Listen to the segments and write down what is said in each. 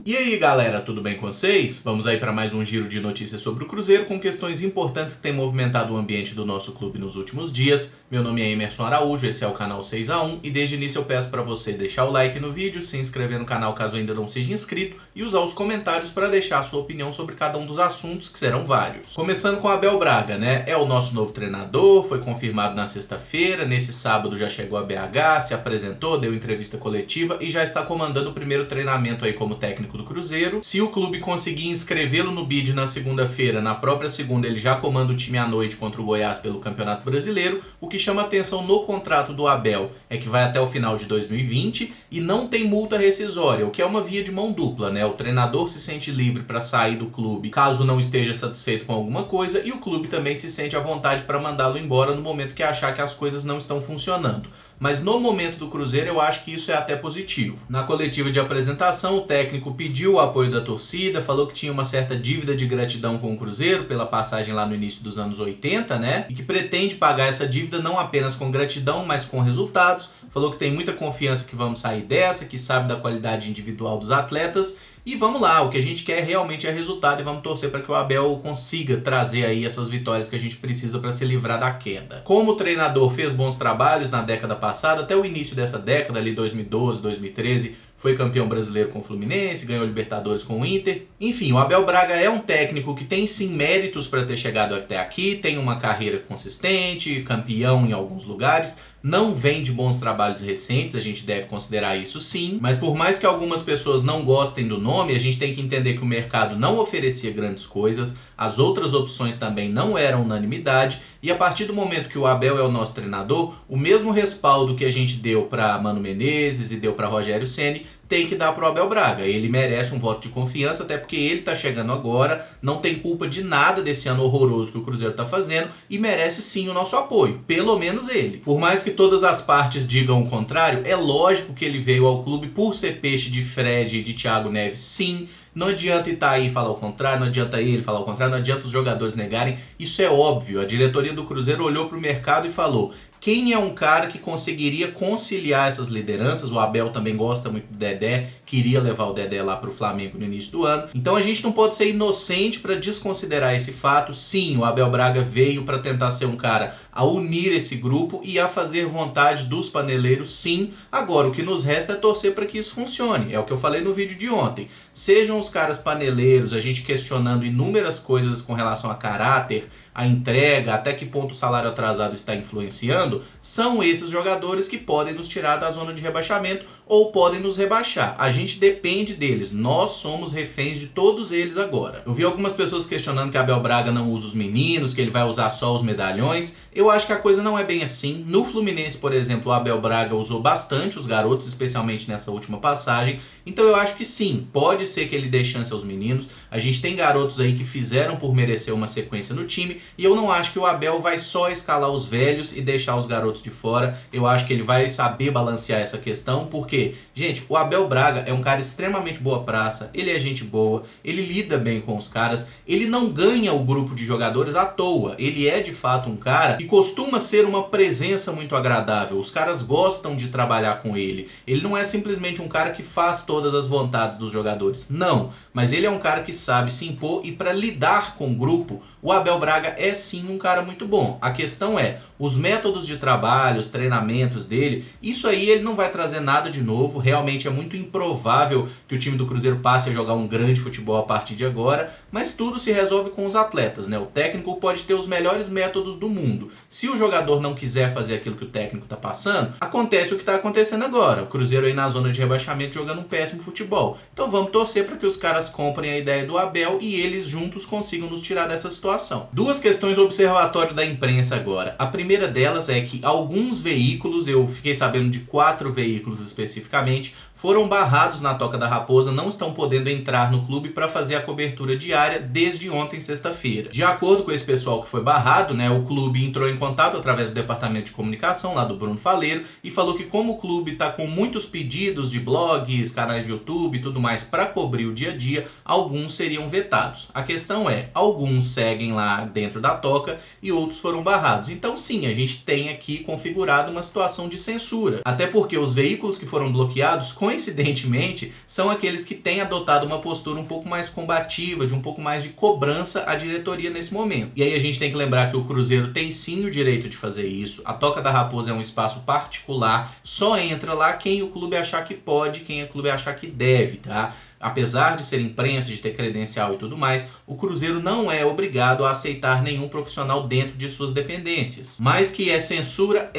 E aí galera, tudo bem com vocês? Vamos aí para mais um giro de notícias sobre o Cruzeiro com questões importantes que têm movimentado o ambiente do nosso clube nos últimos dias. Meu nome é Emerson Araújo, esse é o canal 6x1 e desde o início eu peço para você deixar o like no vídeo, se inscrever no canal caso ainda não seja inscrito e usar os comentários para deixar a sua opinião sobre cada um dos assuntos, que serão vários. Começando com Abel Braga, né? É o nosso novo treinador, foi confirmado na sexta-feira, nesse sábado já chegou a BH, se apresentou, deu entrevista coletiva e já está comandando o primeiro treinamento aí como técnico do Cruzeiro. Se o clube conseguir inscrevê-lo no bid na segunda-feira, na própria segunda ele já comanda o time à noite contra o Goiás pelo Campeonato Brasileiro. O que chama atenção no contrato do Abel é que vai até o final de 2020 e não tem multa rescisória, o que é uma via de mão dupla, né? O treinador se sente livre para sair do clube caso não esteja satisfeito com alguma coisa e o clube também se sente à vontade para mandá-lo embora no momento que achar que as coisas não estão funcionando. Mas no momento do Cruzeiro eu acho que isso é até positivo. Na coletiva de apresentação o técnico pediu o apoio da torcida, falou que tinha uma certa dívida de gratidão com o Cruzeiro pela passagem lá no início dos anos 80, né? E que pretende pagar essa dívida não apenas com gratidão, mas com resultados. Falou que tem muita confiança que vamos sair dessa, que sabe da qualidade individual dos atletas. E vamos lá, o que a gente quer realmente é resultado e vamos torcer para que o Abel consiga trazer aí essas vitórias que a gente precisa para se livrar da queda. Como o treinador fez bons trabalhos na década passada, até o início dessa década, ali 2012, 2013, foi campeão brasileiro com o Fluminense, ganhou Libertadores com o Inter. Enfim, o Abel Braga é um técnico que tem sim méritos para ter chegado até aqui, tem uma carreira consistente, campeão em alguns lugares, não vem de bons trabalhos recentes, a gente deve considerar isso sim, mas por mais que algumas pessoas não gostem do nome, a gente tem que entender que o mercado não oferecia grandes coisas, as outras opções também não eram unanimidade, e a partir do momento que o Abel é o nosso treinador, o mesmo respaldo que a gente deu para Mano Menezes e deu para Rogério Ceni, tem que dar para o Abel Braga. Ele merece um voto de confiança, até porque ele está chegando agora, não tem culpa de nada desse ano horroroso que o Cruzeiro está fazendo e merece sim o nosso apoio, pelo menos ele. Por mais que todas as partes digam o contrário, é lógico que ele veio ao clube por ser peixe de Fred e de Thiago Neves, sim. Não adianta Itaí e falar o contrário, não adianta ele falar o contrário, não adianta os jogadores negarem, isso é óbvio. A diretoria do Cruzeiro olhou para o mercado e falou: quem é um cara que conseguiria conciliar essas lideranças? O Abel também gosta muito do Dedé, queria levar o Dedé lá para o Flamengo no início do ano. Então a gente não pode ser inocente para desconsiderar esse fato. Sim, o Abel Braga veio para tentar ser um cara a unir esse grupo e a fazer vontade dos paneleiros, sim. Agora o que nos resta é torcer para que isso funcione. É o que eu falei no vídeo de ontem. Sejam os caras paneleiros, a gente questionando inúmeras coisas com relação a caráter, a entrega, até que ponto o salário atrasado está influenciando, são esses jogadores que podem nos tirar da zona de rebaixamento ou podem nos rebaixar. A gente depende deles, nós somos reféns de todos eles agora. Eu vi algumas pessoas questionando que Abel Braga não usa os meninos, que ele vai usar só os medalhões. Eu acho que a coisa não é bem assim. No Fluminense, por exemplo, o Abel Braga usou bastante os garotos, especialmente nessa última passagem. Então eu acho que sim, pode ser que ele dê chance aos meninos. A gente tem garotos aí que fizeram por merecer uma sequência no time. E eu não acho que o Abel vai só escalar os velhos e deixar os garotos de fora. Eu acho que ele vai saber balancear essa questão, porque, gente, o Abel Braga é um cara extremamente boa praça, ele é gente boa, ele lida bem com os caras, ele não ganha o grupo de jogadores à toa, ele é de fato um cara que costuma ser uma presença muito agradável, os caras gostam de trabalhar com ele, ele não é simplesmente um cara que faz todas as vontades dos jogadores, não, mas ele é um cara que sabe se impor e para lidar com o grupo, o Abel Braga é sim um cara muito bom. A questão é, os métodos de trabalho, os treinamentos dele, isso aí ele não vai trazer nada de novo. Realmente é muito improvável que o time do Cruzeiro passe a jogar um grande futebol a partir de agora, mas tudo se resolve com os atletas, né? O técnico pode ter os melhores métodos do mundo. Se o jogador não quiser fazer aquilo que o técnico está passando, acontece o que está acontecendo agora. O Cruzeiro aí na zona de rebaixamento jogando um péssimo futebol. Então vamos torcer para que os caras comprem a ideia do Abel e eles juntos consigam nos tirar dessa situação. Duas questões observatório da imprensa agora. A primeira delas é que alguns veículos, eu fiquei sabendo de 4 veículos especificamente, foram barrados na Toca da Raposa, não estão podendo entrar no clube para fazer a cobertura diária desde ontem, sexta-feira. De acordo com esse pessoal que foi barrado, né, o clube entrou em contato através do departamento de comunicação lá do Bruno Faleiro e falou que como o clube está com muitos pedidos de blogs, canais de YouTube e tudo mais para cobrir o dia a dia, alguns seriam vetados. A questão é, alguns seguem lá dentro da Toca e outros foram barrados. Então sim, a gente tem aqui configurado uma situação de censura. Até porque os veículos que foram bloqueados coincidentemente, são aqueles que têm adotado uma postura um pouco mais combativa, de um pouco mais de cobrança à diretoria nesse momento. E aí a gente tem que lembrar que o Cruzeiro tem sim o direito de fazer isso. A Toca da Raposa é um espaço particular, só entra lá quem o clube achar que pode, quem o clube achar que deve, tá? Apesar de ser imprensa, de ter credencial e tudo mais, o Cruzeiro não é obrigado a aceitar nenhum profissional dentro de suas dependências. Mas que é censura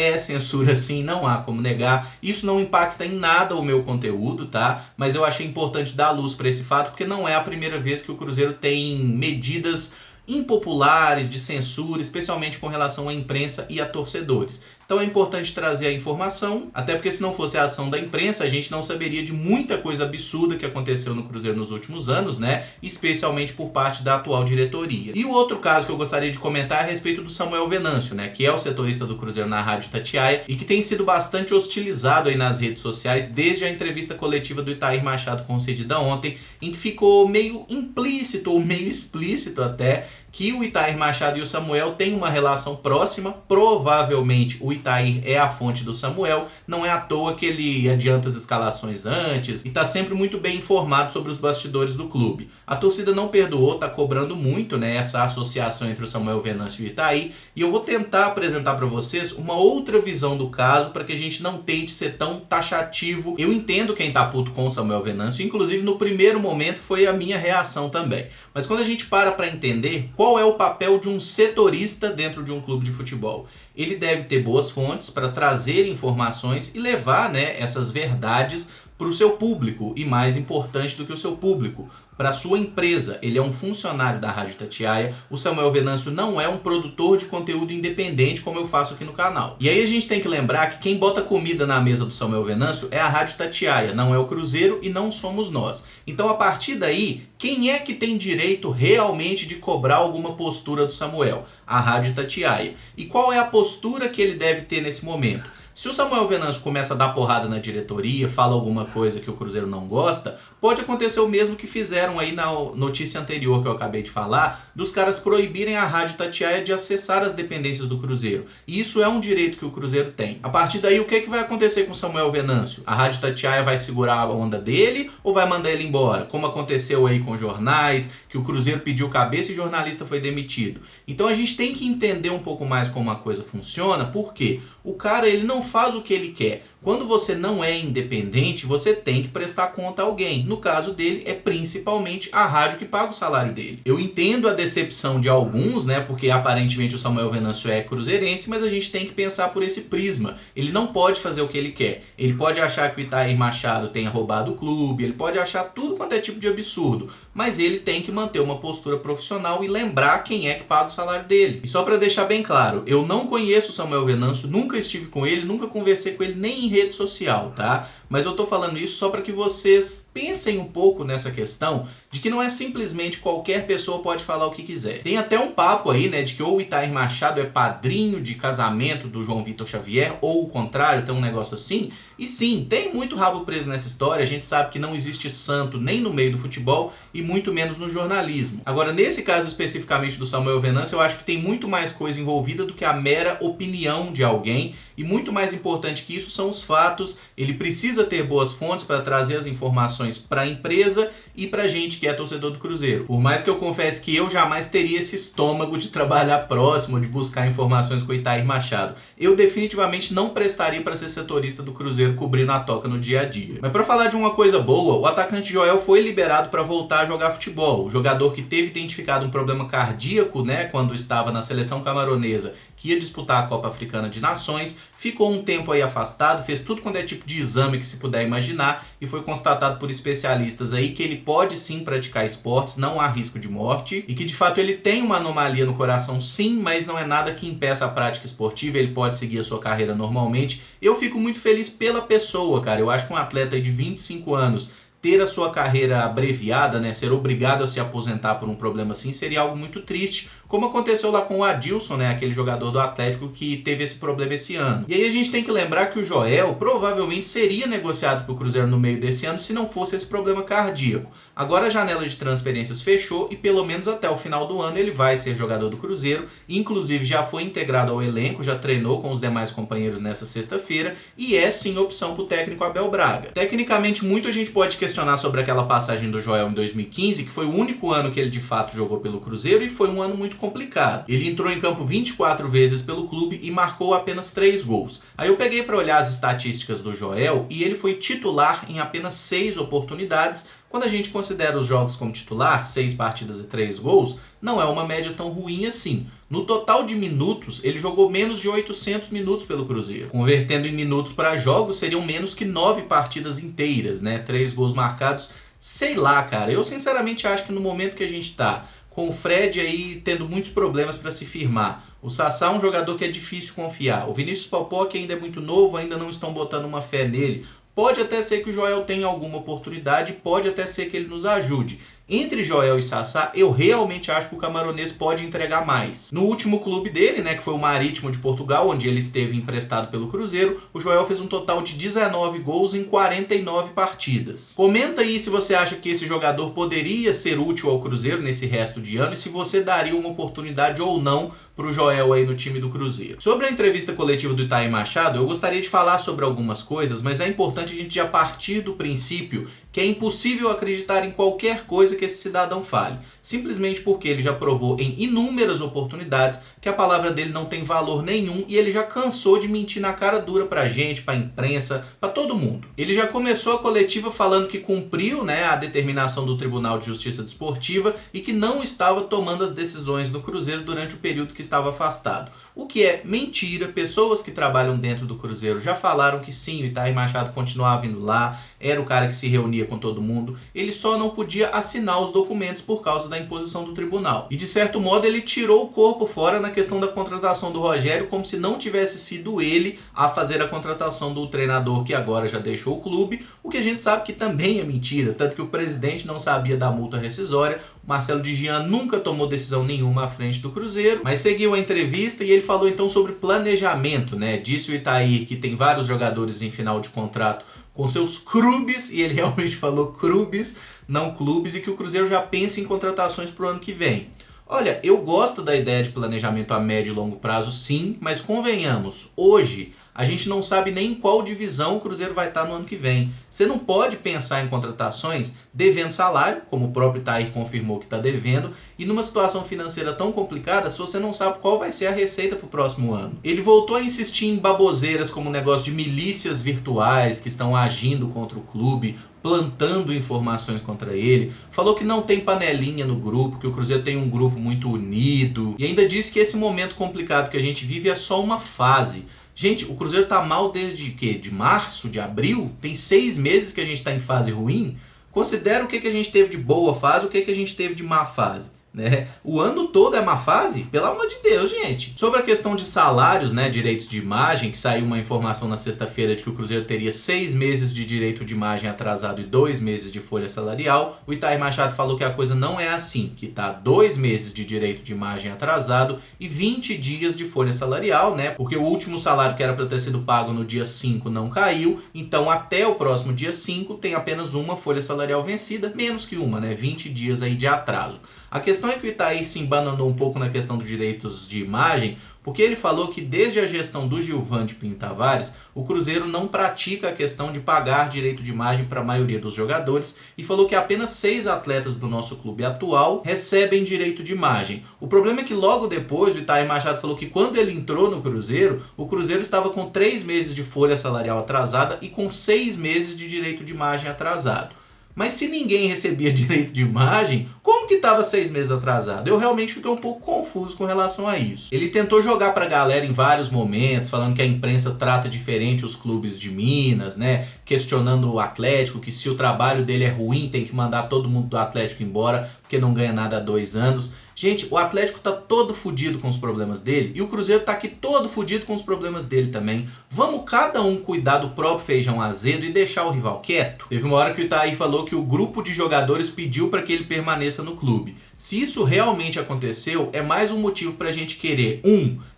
sim, não há como negar. Isso não impacta em nada o meu conteúdo, tá? Mas eu achei importante dar luz para esse fato, porque não é a primeira vez que o Cruzeiro tem medidas impopulares de censura, especialmente com relação à imprensa e a torcedores. Então é importante trazer a informação, até porque se não fosse a ação da imprensa, a gente não saberia de muita coisa absurda que aconteceu no Cruzeiro nos últimos anos, né? Especialmente por parte da atual diretoria. E o outro caso que eu gostaria de comentar é a respeito do Samuel Venâncio, né? Que é o setorista do Cruzeiro na Rádio Itatiaia e que tem sido bastante hostilizado aí nas redes sociais desde a entrevista coletiva do Itair Machado concedida ontem, em que ficou meio implícito ou meio explícito até que o Itair Machado e o Samuel têm uma relação próxima. Provavelmente o Itair é a fonte do Samuel, não é à toa que ele adianta as escalações antes e está sempre muito bem informado sobre os bastidores do clube. A torcida não perdoou, está cobrando muito, né, essa associação entre o Samuel Venâncio e o Itair, e eu vou tentar apresentar para vocês uma outra visão do caso para que a gente não tente ser tão taxativo. Eu entendo quem tá puto com o Samuel Venâncio, inclusive no primeiro momento foi a minha reação também. Mas quando a gente para entender qual é o papel de um setorista dentro de um clube de futebol, ele deve ter boas fontes para trazer informações e levar, né, essas verdades para o seu público, e mais importante do que o seu público, para a sua empresa. Ele é um funcionário da Rádio Itatiaia. O Samuel Venâncio não é um produtor de conteúdo independente como eu faço aqui no canal. E aí a gente tem que lembrar que quem bota comida na mesa do Samuel Venâncio é a Rádio Itatiaia, não é o Cruzeiro e não somos nós. Então a partir daí, quem é que tem direito realmente de cobrar alguma postura do Samuel? A Rádio Itatiaia. E qual é a postura que ele deve ter nesse momento? Se o Samuel Venâncio começa a dar porrada na diretoria, fala alguma coisa que o Cruzeiro não gosta, pode acontecer o mesmo que fizeram aí na notícia anterior que eu acabei de falar, dos caras proibirem a Rádio Itatiaia de acessar as dependências do Cruzeiro. E isso é um direito que o Cruzeiro tem. A partir daí, o que vai acontecer com o Samuel Venâncio? A Rádio Itatiaia vai segurar a onda dele ou vai mandar ele embora? Como aconteceu aí com jornais, que o Cruzeiro pediu cabeça e jornalista foi demitido. Então a gente tem que entender um pouco mais como a coisa funciona, porque o cara ele não faz o que ele quer. Quando você não é independente, você tem que prestar conta a alguém. No caso dele, é principalmente a rádio que paga o salário dele. Eu entendo a decepção de alguns, né? Porque aparentemente o Samuel Venâncio é cruzeirense, mas a gente tem que pensar por esse prisma. Ele não pode fazer o que ele quer. Ele pode achar que o Itair Machado tenha roubado o clube, ele pode achar tudo quanto é tipo de absurdo, mas ele tem que manter uma postura profissional e lembrar quem é que paga o salário dele. E só para deixar bem claro, eu não conheço o Samuel Venâncio, nunca estive com ele, nunca conversei com ele nem em rede social, tá? Mas eu tô falando isso só para que vocês pensem um pouco nessa questão de que não é simplesmente qualquer pessoa pode falar o que quiser. Tem até um papo aí, né, de que ou o Itair Machado é padrinho de casamento do João Vitor Xavier, ou o contrário, tem um negócio assim. E sim, tem muito rabo preso nessa história, a gente sabe que não existe santo nem no meio do futebol e muito menos no jornalismo. Agora, nesse caso especificamente do Samuel Venâncio, eu acho que tem muito mais coisa envolvida do que a mera opinião de alguém, e muito mais importante que isso são os fatos. Ele precisa ter boas fontes para trazer as informações para a empresa e para a gente que é torcedor do Cruzeiro. Por mais que eu confesse que eu jamais teria esse estômago de trabalhar próximo, de buscar informações com o Itair Machado. Eu definitivamente não prestaria para ser setorista do Cruzeiro cobrindo a Toca no dia a dia. Mas para falar de uma coisa boa, o atacante Joel foi liberado para voltar a jogar futebol. O jogador que teve identificado um problema cardíaco, né, quando estava na seleção camaronesa, que ia disputar a Copa Africana de Nações, ficou um tempo aí afastado, fez tudo quanto é tipo de exame que se puder imaginar e foi constatado por especialistas aí que ele pode sim praticar esportes, não há risco de morte e que de fato ele tem uma anomalia no coração sim, mas não é nada que impeça a prática esportiva, ele pode seguir a sua carreira normalmente. Eu fico muito feliz pela pessoa, cara. Eu acho que um atleta aí de 25 anos ter a sua carreira abreviada, né, ser obrigado a se aposentar por um problema assim, seria algo muito triste. como aconteceu lá com o Adilson, né, aquele jogador do Atlético que teve esse problema esse ano. E aí a gente tem que lembrar que o Joel provavelmente seria negociado para o Cruzeiro no meio desse ano se não fosse esse problema cardíaco. Agora a janela de transferências fechou e pelo menos até o final do ano ele vai ser jogador do Cruzeiro, inclusive já foi integrado ao elenco, já treinou com os demais companheiros nessa sexta-feira e é sim opção para o técnico Abel Braga. Tecnicamente, muita gente pode questionar sobre aquela passagem do Joel em 2015, que foi o único ano que ele de fato jogou pelo Cruzeiro e foi um ano muito complicado. Ele entrou em campo 24 vezes pelo clube e marcou apenas 3 gols. Aí eu peguei para olhar as estatísticas do Joel e ele foi titular em apenas 6 oportunidades. Quando a gente considera os jogos como titular, 6 partidas e 3 gols, não é uma média tão ruim assim. No total de minutos, ele jogou menos de 800 minutos pelo Cruzeiro. Convertendo em minutos para jogos, seriam menos que 9 partidas inteiras, né? 3 gols marcados. Sei lá, cara. Eu sinceramente acho que no momento que a gente tá com o Fred aí tendo muitos problemas para se firmar, o Sassá é um jogador que é difícil confiar. O Vinícius Popó, que ainda é muito novo, ainda não estão botando uma fé nele. Pode até ser que o Joel tenha alguma oportunidade, pode até ser que ele nos ajude. Entre Joel e Sassá, eu realmente acho que o camaronês pode entregar mais. No último clube dele, né, que foi o Marítimo de Portugal, onde ele esteve emprestado pelo Cruzeiro, o Joel fez um total de 19 gols em 49 partidas. Comenta aí se você acha que esse jogador poderia ser útil ao Cruzeiro nesse resto de ano e se você daria uma oportunidade ou não para o Joel aí no time do Cruzeiro. Sobre a entrevista coletiva do Itai Machado, eu gostaria de falar sobre algumas coisas, mas é importante a gente já partir do princípio que é impossível acreditar em qualquer coisa que esse cidadão fale, simplesmente porque ele já provou em inúmeras oportunidades que a palavra dele não tem valor nenhum e ele já cansou de mentir na cara dura pra gente, pra imprensa, pra todo mundo. Ele já começou a coletiva falando que cumpriu, né, a determinação do Tribunal de Justiça Desportiva e que não estava tomando as decisões do Cruzeiro durante o período que estava afastado. O que é mentira. Pessoas que trabalham dentro do Cruzeiro já falaram que sim, o Itai Machado continuava indo lá, era o cara que se reunia com todo mundo, ele só não podia assinar os documentos por causa da imposição do tribunal. E de certo modo ele tirou o corpo fora na questão da contratação do Rogério, como se não tivesse sido ele a fazer a contratação do treinador que agora já deixou o clube, o que a gente sabe que também é mentira, tanto que o presidente não sabia da multa rescisória. Marcelo de Gian nunca tomou decisão nenhuma à frente do Cruzeiro, mas seguiu a entrevista e ele falou então sobre planejamento, né? Disse o Itair que tem vários jogadores em final de contrato com seus clubes, e ele realmente falou clubes, não clubes, e que o Cruzeiro já pensa em contratações para o ano que vem. Olha, eu gosto da ideia de planejamento a médio e longo prazo, sim, mas convenhamos, hoje a gente não sabe nem em qual divisão o Cruzeiro vai estar no ano que vem. Você não pode pensar em contratações devendo salário, como o próprio Itair confirmou que está devendo, e numa situação financeira tão complicada se você não sabe qual vai ser a receita para o próximo ano. Ele voltou a insistir em baboseiras como o negócio de milícias virtuais que estão agindo contra o clube, plantando informações contra ele, falou que não tem panelinha no grupo, que o Cruzeiro tem um grupo muito unido, e ainda disse que esse momento complicado que a gente vive é só uma fase. Gente, o Cruzeiro tá mal desde quê? De março, de abril? Tem 6 meses que a gente tá em fase ruim? Considera o que a gente teve de boa fase, o que a gente teve de má fase. Né? O ano todo é má fase? Pelo amor de Deus, gente. Sobre a questão de salários, né, direitos de imagem, que saiu uma informação na sexta-feira de que o Cruzeiro teria 6 meses de direito de imagem atrasado e 2 meses de folha salarial, o Itai Machado falou que a coisa não é assim, que tá 2 meses de direito de imagem atrasado e 20 dias de folha salarial, né, porque o último salário que era para ter sido pago no dia 5 não caiu, então até o próximo dia 5 tem apenas uma folha salarial vencida, menos que uma, né, 20 dias aí de atraso. A questão é que o Itair se embananou um pouco na questão dos direitos de imagem, porque ele falou que desde a gestão do Gilvan de Pinho Tavares, o Cruzeiro não pratica a questão de pagar direito de imagem para a maioria dos jogadores e falou que apenas 6 atletas do nosso clube atual recebem direito de imagem. O problema é que logo depois o Itair Machado falou que quando ele entrou no Cruzeiro, o Cruzeiro estava com 3 meses de folha salarial atrasada e com 6 meses de direito de imagem atrasado. Mas se ninguém recebia direito de imagem, como que estava 6 meses atrasado? Eu realmente fiquei um pouco confuso com relação a isso. Ele tentou jogar para a galera em vários momentos, falando que a imprensa trata diferente os clubes de Minas, né? Questionando o Atlético, que se o trabalho dele é ruim, tem que mandar todo mundo do Atlético embora. porque não ganha nada há 2 anos. Gente, o Atlético tá todo fudido com os problemas dele e o Cruzeiro tá aqui todo fudido com os problemas dele também. Vamos cada um cuidar do próprio feijão azedo e deixar o rival quieto? Teve uma hora que o Itair falou que o grupo de jogadores pediu para que ele permaneça no clube. Se isso realmente aconteceu, é mais um motivo pra gente querer,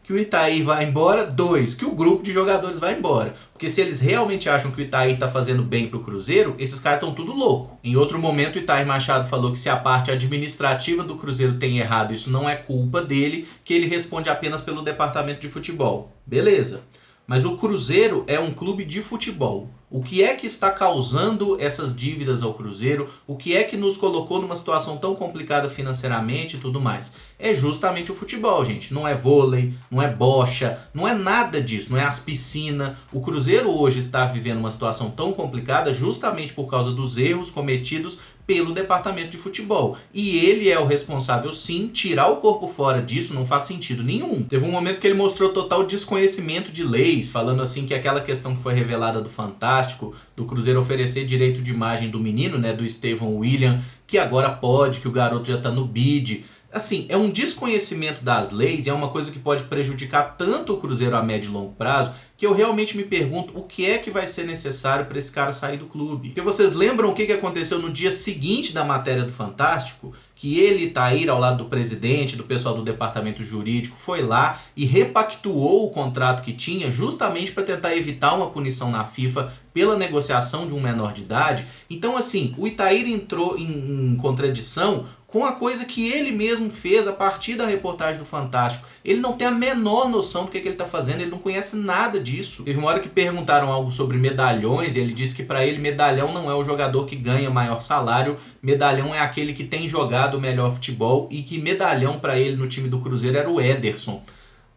que o Itair vá embora, 2, que o grupo de jogadores vá embora. Porque se eles realmente acham que o Itair tá fazendo bem pro Cruzeiro, esses caras estão tudo louco. Em outro momento, o Itair Machado falou que se a parte administrativa do Cruzeiro tem errado, isso não é culpa dele, que ele responde apenas pelo departamento de futebol. Beleza. Mas o Cruzeiro é um clube de futebol. O que é que está causando essas dívidas ao Cruzeiro? O que é que nos colocou numa situação tão complicada financeiramente e tudo mais? É justamente o futebol, gente. Não é vôlei, não é bocha, não é nada disso, não é as piscinas. O Cruzeiro hoje está vivendo uma situação tão complicada justamente por causa dos erros cometidos pelo departamento de futebol. E ele é o responsável, sim. Tirar o corpo fora disso não faz sentido nenhum. Teve um momento que ele mostrou total desconhecimento de leis, falando assim que aquela questão que foi revelada do Fantástico, do Cruzeiro oferecer direito de imagem do menino, né, do Estevão William, que agora pode, que o garoto já tá no bid. Assim, é um desconhecimento das leis e é uma coisa que pode prejudicar tanto o Cruzeiro a médio e longo prazo, que eu realmente me pergunto o que é que vai ser necessário para esse cara sair do clube. Porque vocês lembram o que aconteceu no dia seguinte da matéria do Fantástico? Que ele, Itair, ao lado do presidente, do pessoal do departamento jurídico, foi lá e repactuou o contrato que tinha justamente para tentar evitar uma punição na FIFA pela negociação de um menor de idade. Então, assim, o Itair entrou em contradição com a coisa que ele mesmo fez a partir da reportagem do Fantástico. Ele não tem a menor noção do que ele está fazendo, ele não conhece nada disso. Teve uma hora que perguntaram algo sobre medalhões e ele disse que para ele medalhão não é o jogador que ganha maior salário, medalhão é aquele que tem jogado o melhor futebol e que medalhão para ele no time do Cruzeiro era o Ederson.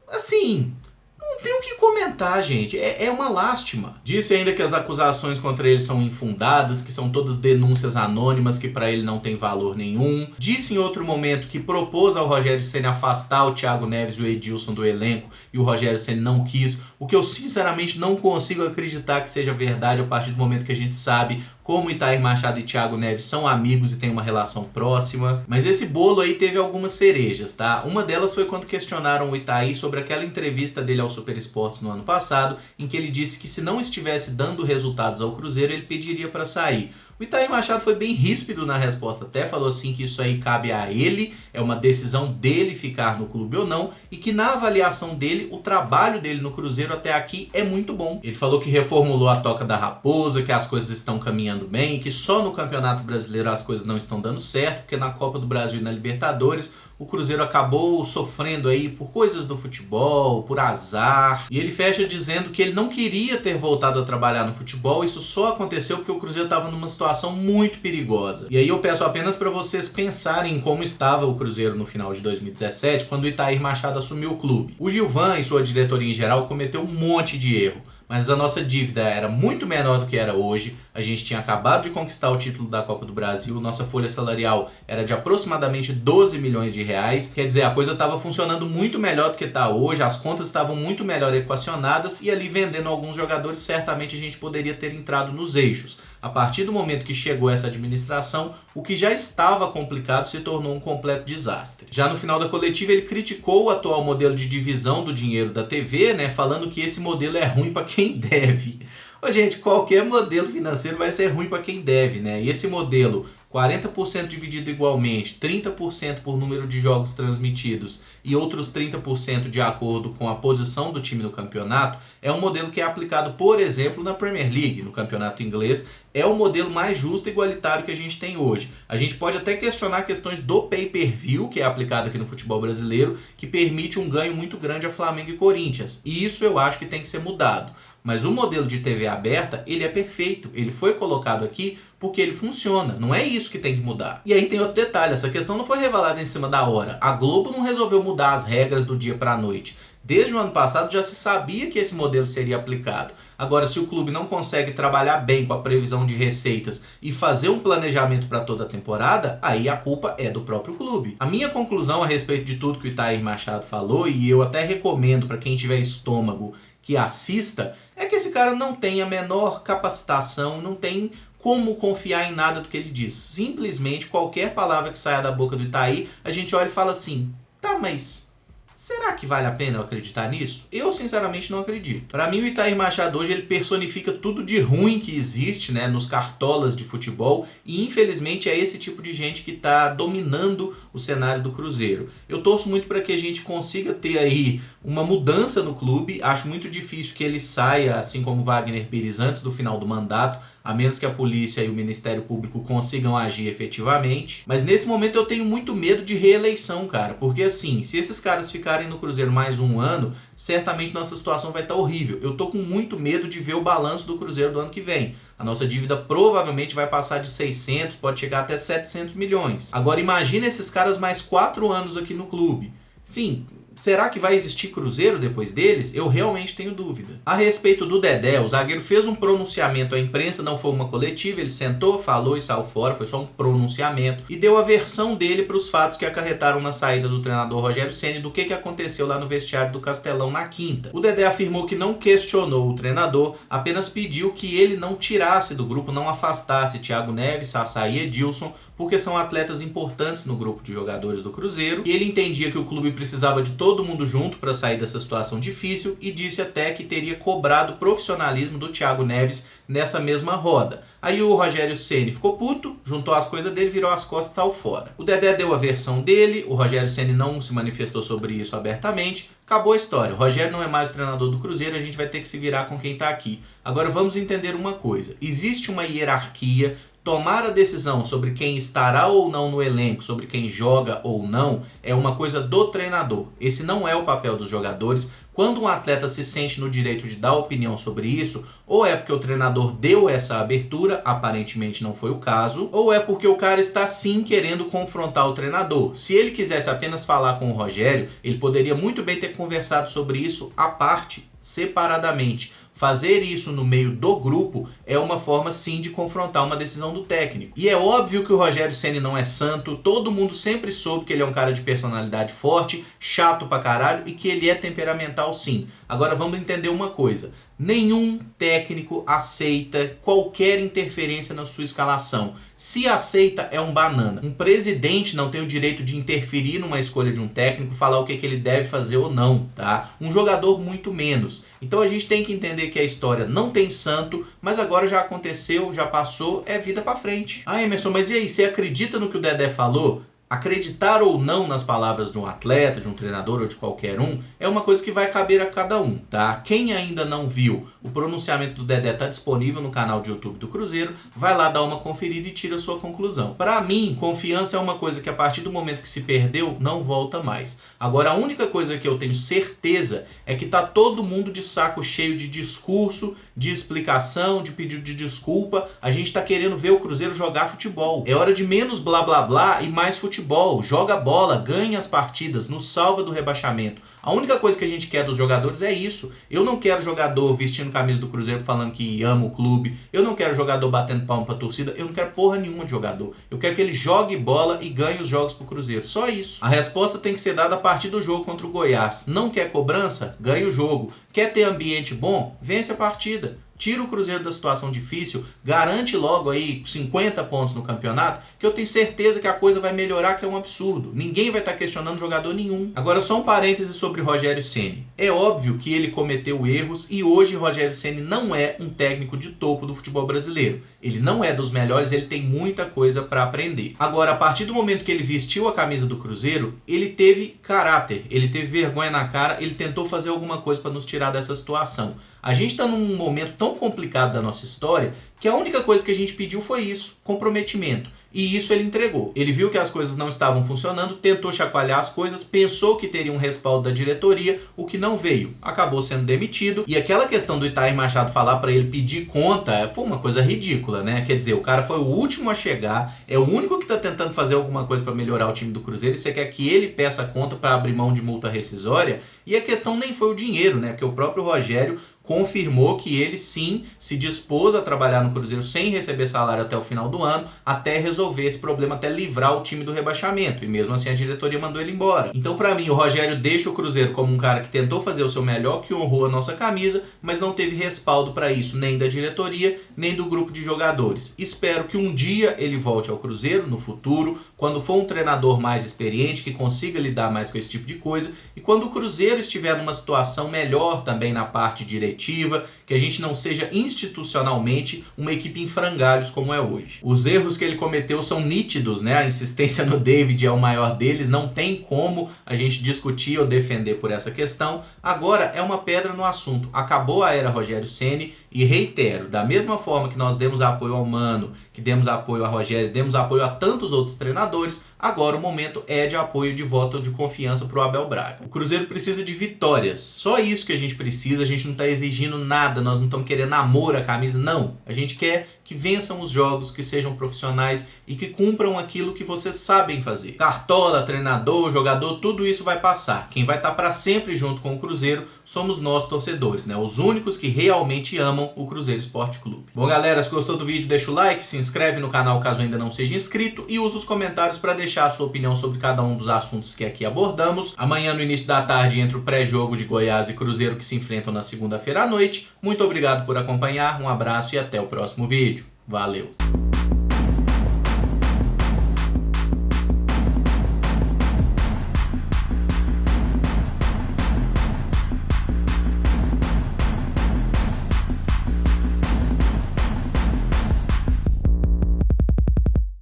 Assim, não tem o que comentar, gente. É uma lástima. Disse ainda que as acusações contra ele são infundadas, que são todas denúncias anônimas, que para ele não tem valor nenhum. Disse em outro momento que propôs ao Rogério Ceni afastar o Thiago Neves e o Edilson do elenco e o Rogério Ceni não quis, o que eu sinceramente não consigo acreditar que seja verdade a partir do momento que a gente sabe como Itair Machado e Thiago Neves são amigos e têm uma relação próxima. Mas esse bolo aí teve algumas cerejas, tá? Uma delas foi quando questionaram o Itair sobre aquela entrevista dele ao Super Esportes no ano passado, em que ele disse que se não estivesse dando resultados ao Cruzeiro, ele pediria para sair. O Itair Machado foi bem ríspido na resposta, até falou assim que isso aí cabe a ele, é uma decisão dele ficar no clube ou não, e que na avaliação dele, o trabalho dele no Cruzeiro até aqui é muito bom. Ele falou que reformulou a Toca da Raposa, que as coisas estão caminhando bem, que só no Campeonato Brasileiro as coisas não estão dando certo, porque na Copa do Brasil e na Libertadores o Cruzeiro acabou sofrendo aí por coisas do futebol, por azar. E ele fecha dizendo que ele não queria ter voltado a trabalhar no futebol, isso só aconteceu porque o Cruzeiro estava numa situação muito perigosa. E aí eu peço apenas para vocês pensarem em como estava o Cruzeiro no final de 2017, quando o Itair Machado assumiu o clube. O Gilvan e sua diretoria em geral cometeu um monte de erro, mas a nossa dívida era muito menor do que era hoje. A gente tinha acabado de conquistar o título da Copa do Brasil, nossa folha salarial era de aproximadamente 12 milhões de reais, quer dizer, a coisa estava funcionando muito melhor do que está hoje, as contas estavam muito melhor equacionadas e ali vendendo alguns jogadores certamente a gente poderia ter entrado nos eixos. A partir do momento que chegou essa administração, o que já estava complicado se tornou um completo desastre. Já no final da coletiva ele criticou o atual modelo de divisão do dinheiro da TV, né, falando que esse modelo é ruim para quem deve. Ô, gente, qualquer modelo financeiro vai ser ruim para quem deve, né? E esse modelo 40% dividido igualmente, 30% por número de jogos transmitidos e outros 30% de acordo com a posição do time no campeonato, é um modelo que é aplicado, por exemplo, na Premier League, no campeonato inglês, é o modelo mais justo e igualitário que a gente tem hoje. A gente pode até questionar questões do pay-per-view, que é aplicado aqui no futebol brasileiro, que permite um ganho muito grande a Flamengo e Corinthians, e isso eu acho que tem que ser mudado. Mas o modelo de TV aberta, ele é perfeito, ele foi colocado aqui porque ele funciona, não é isso que tem que mudar. E aí tem outro detalhe, essa questão não foi revelada em cima da hora. A Globo não resolveu mudar as regras do dia para a noite. Desde o ano passado já se sabia que esse modelo seria aplicado. Agora, se o clube não consegue trabalhar bem com a previsão de receitas e fazer um planejamento para toda a temporada, aí a culpa é do próprio clube. A minha conclusão a respeito de tudo que o Itair Machado falou, e eu até recomendo para quem tiver estômago que assista, é que esse cara não tem a menor capacitação, não tem como confiar em nada do que ele diz. Simplesmente qualquer palavra que saia da boca do Itaí, a gente olha e fala assim, tá, mas será que vale a pena eu acreditar nisso? Eu, sinceramente, não acredito. Para mim, o Itamir Machado hoje ele personifica tudo de ruim que existe, né, nos cartolas de futebol, e infelizmente é esse tipo de gente que está dominando o cenário do Cruzeiro. Eu torço muito para que a gente consiga ter aí uma mudança no clube. Acho muito difícil que ele saia, assim como Wagner Pires, antes do final do mandato, a menos que a polícia e o Ministério Público consigam agir efetivamente. Mas nesse momento eu tenho muito medo de reeleição, cara. Porque assim, se esses caras ficarem no Cruzeiro mais um ano, certamente nossa situação vai estar horrível. Eu tô com muito medo de ver o balanço do Cruzeiro do ano que vem. A nossa dívida provavelmente vai passar de 600, pode chegar até 700 milhões. Agora imagina esses caras mais 4 anos aqui no clube. Sim, será que vai existir Cruzeiro depois deles? Eu realmente tenho dúvida. A respeito do Dedé, o zagueiro fez um pronunciamento à imprensa, não foi uma coletiva, ele sentou, falou e saiu fora, foi só um pronunciamento, e deu a versão dele para os fatos que acarretaram na saída do treinador Rogério Ceni, do que aconteceu lá no vestiário do Castelão na quinta. O Dedé afirmou que não questionou o treinador, apenas pediu que ele não tirasse do grupo, não afastasse Thiago Neves, Sassá e Edilson, porque são atletas importantes no grupo de jogadores do Cruzeiro, e ele entendia que o clube precisava de todo mundo junto para sair dessa situação difícil, e disse até que teria cobrado profissionalismo do Thiago Neves nessa mesma roda. Aí o Rogério Ceni ficou puto, juntou as coisas dele, virou as costas e saiu fora. O Dedé deu a versão dele, o Rogério Ceni não se manifestou sobre isso abertamente, acabou a história. O Rogério não é mais o treinador do Cruzeiro, a gente vai ter que se virar com quem está aqui. Agora vamos entender uma coisa, existe uma hierarquia. Tomar a decisão sobre quem estará ou não no elenco, sobre quem joga ou não, é uma coisa do treinador. Esse não é o papel dos jogadores. Quando um atleta se sente no direito de dar opinião sobre isso, ou é porque o treinador deu essa abertura, aparentemente não foi o caso, ou é porque o cara está sim querendo confrontar o treinador. Se ele quisesse apenas falar com o Rogério, ele poderia muito bem ter conversado sobre isso à parte, separadamente. Fazer isso no meio do grupo é uma forma sim de confrontar uma decisão do técnico. E é óbvio que o Rogério Ceni não é santo, todo mundo sempre soube que ele é um cara de personalidade forte, chato pra caralho e que ele é temperamental sim. Agora vamos entender uma coisa. Nenhum técnico aceita qualquer interferência na sua escalação. Se aceita, é um banana. Um presidente não tem o direito de interferir numa escolha de um técnico, falar o que ele deve fazer ou não, tá? Um jogador muito menos. Então a gente tem que entender que a história não tem santo, mas agora já aconteceu, já passou, é vida pra frente. Ah, Emerson, mas e aí, você acredita no que o Dedé falou? Acreditar ou não nas palavras de um atleta, de um treinador ou de qualquer um, é uma coisa que vai caber a cada um, tá? Quem ainda não viu, o pronunciamento do Dedé está disponível no canal de YouTube do Cruzeiro, vai lá dar uma conferida e tira a sua conclusão. Para mim, confiança é uma coisa que a partir do momento que se perdeu, não volta mais. Agora, a única coisa que eu tenho certeza é que tá todo mundo de saco cheio de discurso, de explicação, de pedido de desculpa. A gente tá querendo ver o Cruzeiro jogar futebol. É hora de menos blá blá blá e mais futebol. Joga bola, ganha as partidas, nos salva do rebaixamento. A única coisa que a gente quer dos jogadores é isso. Eu não quero jogador vestindo camisa do Cruzeiro falando que ama o clube. Eu não quero jogador batendo palma pra torcida. Eu não quero porra nenhuma de jogador. Eu quero que ele jogue bola e ganhe os jogos pro Cruzeiro. Só isso. A resposta tem que ser dada a partir do jogo contra o Goiás. Não quer cobrança? Ganha o jogo. Quer ter ambiente bom? Vence a partida. Tira o Cruzeiro da situação difícil, garante logo aí 50 pontos no campeonato, que eu tenho certeza que a coisa vai melhorar, que é um absurdo. Ninguém vai estar questionando jogador nenhum. Agora só um parêntese sobre Rogério Ceni. É óbvio que ele cometeu erros e hoje Rogério Ceni não é um técnico de topo do futebol brasileiro. Ele não é dos melhores, ele tem muita coisa para aprender. Agora, a partir do momento que ele vestiu a camisa do Cruzeiro, ele teve caráter, ele teve vergonha na cara, ele tentou fazer alguma coisa para nos tirar dessa situação. A gente está num momento tão complicado da nossa história que a única coisa que a gente pediu foi isso, comprometimento. E isso ele entregou. Ele viu que as coisas não estavam funcionando, tentou chacoalhar as coisas, pensou que teria um respaldo da diretoria, o que não veio. Acabou sendo demitido. E aquela questão do Itamir Machado falar para ele pedir conta foi uma coisa ridícula, né? Quer dizer, o cara foi o último a chegar, é o único que está tentando fazer alguma coisa para melhorar o time do Cruzeiro e você quer que ele peça conta para abrir mão de multa rescisória? E a questão nem foi o dinheiro, né? Porque o próprio Rogério confirmou que ele sim se dispôs a trabalhar no Cruzeiro sem receber salário até o final do ano, até resolver esse problema, até livrar o time do rebaixamento, e mesmo assim a diretoria mandou ele embora. Então, para mim, o Rogério deixa o Cruzeiro como um cara que tentou fazer o seu melhor, que honrou a nossa camisa, mas não teve respaldo para isso, nem da diretoria, nem do grupo de jogadores. Espero que um dia ele volte ao Cruzeiro, no futuro, quando for um treinador mais experiente, que consiga lidar mais com esse tipo de coisa, e quando o Cruzeiro estiver numa situação melhor também na parte diretiva, que a gente não seja institucionalmente uma equipe em frangalhos como é hoje. Os erros que ele cometeu são nítidos, né? A insistência no David é o maior deles, não tem como a gente discutir ou defender por essa questão. Agora é uma pedra no assunto. Acabou a era Rogério Ceni e reitero, da mesma forma que nós demos apoio ao Mano, que demos apoio a Rogério, demos apoio a tantos outros treinadores, agora o momento é de apoio, de voto de confiança para o Abel Braga. O Cruzeiro precisa de vitórias, só isso que a gente precisa, a gente não está exigindo nada, nós não estamos querendo amor à camisa, não. A gente quer que vençam os jogos, que sejam profissionais e que cumpram aquilo que vocês sabem fazer. Cartola, treinador, jogador, tudo isso vai passar. Quem vai estar para sempre junto com o Cruzeiro somos nós torcedores, né? Os únicos que realmente amam o Cruzeiro Esporte Clube. Bom, galera, se gostou do vídeo, deixa o like, se inscreve no canal caso ainda não seja inscrito e usa os comentários para deixar a sua opinião sobre cada um dos assuntos que aqui abordamos. Amanhã, no início da tarde, entra o pré-jogo de Goiás e Cruzeiro que se enfrentam na segunda-feira à noite. Muito obrigado por acompanhar, um abraço e até o próximo vídeo. Valeu!